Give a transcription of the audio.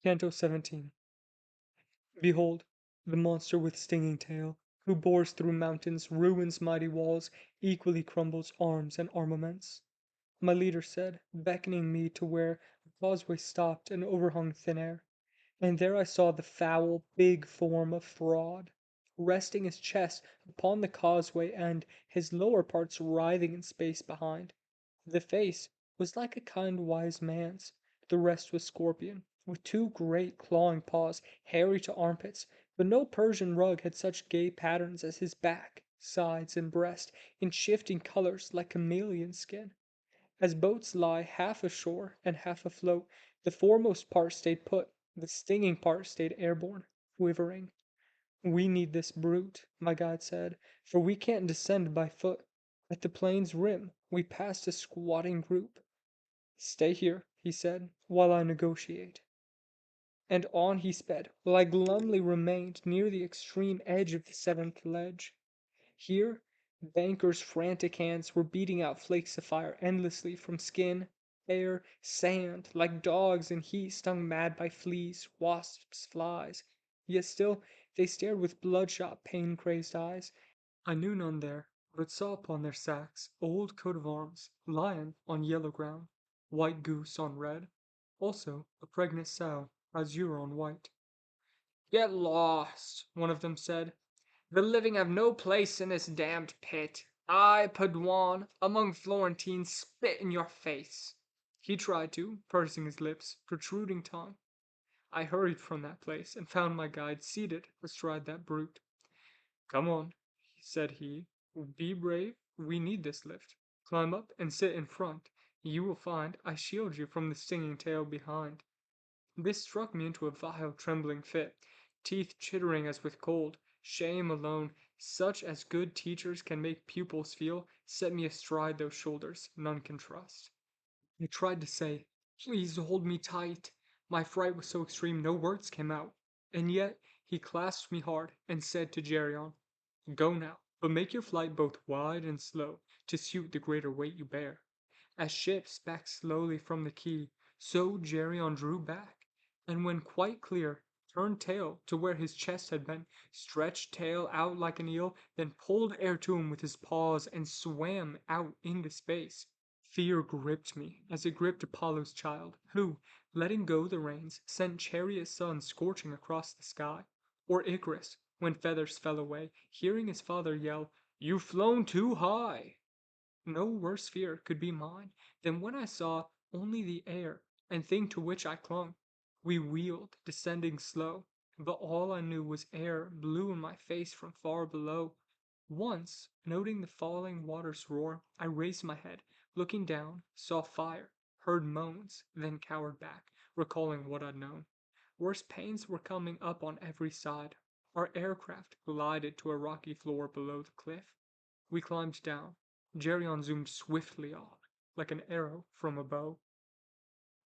Canto 17. Behold, the monster with stinging tail, who bores through mountains, ruins mighty walls, equally crumbles arms and armaments. My leader said, beckoning me to where the causeway stopped and overhung thin air, and there I saw the foul, big form of Fraud, resting his chest upon the causeway and his lower parts writhing in space behind. The face was like a kind wise man's, the rest was scorpion, with two great clawing paws, hairy to armpits, but no Persian rug had such gay patterns as his back, sides, and breast, in shifting colors like chameleon skin. As boats lie half ashore and half afloat, the foremost part stayed put, the stinging part stayed airborne, quivering. We need this brute, my guide said, for we can't descend by foot. At the plain's rim, we passed a squatting group. Stay here, he said, while I negotiate. And on he sped, while I glumly remained near the extreme edge of the seventh ledge. Here, bankers' frantic hands were beating out flakes of fire endlessly from skin, air, sand, like dogs in heat stung mad by fleas, wasps, flies. Yet still they stared with bloodshot, pain-crazed eyes. I knew none there, but saw upon their sacks old coat of arms, lion on yellow ground, white goose on red, also a pregnant sow, azure on white. "Get lost," one of them said. "The living have no place in this damned pit. I, Paduan, among Florentines, spit in your face." He tried to, pursing his lips, protruding tongue. I hurried from that place and found my guide seated astride that brute. "Come on," said he. "Be brave. We need this lift. Climb up and sit in front. You will find I shield you from the stinging tail behind." This struck me into a vile trembling fit, teeth chittering as with cold. Shame alone, such as good teachers can make pupils feel, set me astride those shoulders none can trust. I tried to say, "Please hold me tight." My fright was so extreme no words came out. And yet he clasped me hard and said to Geryon, "Go now, but make your flight both wide and slow, to suit the greater weight you bear." As ships back slowly from the quay, so Geryon drew back, and when quite clear, turned tail to where his chest had been, stretched tail out like an eel, then pulled air to him with his paws and swam out into space. Fear gripped me as it gripped Apollo's child, who, letting go the reins, sent chariot suns scorching across the sky. Or Icarus, when feathers fell away, hearing his father yell, "You've flown too high!" No worse fear could be mine than when I saw only the air and thing to which I clung. We wheeled, descending slow, but all I knew was air blew in my face from far below. Once, noting the falling water's roar, I raised my head, looking down, saw fire, heard moans, then cowered back, recalling what I'd known. Worse pains were coming up on every side. Our aircraft glided to a rocky floor below the cliff. We climbed down. Geryon zoomed swiftly off, like an arrow from a bow.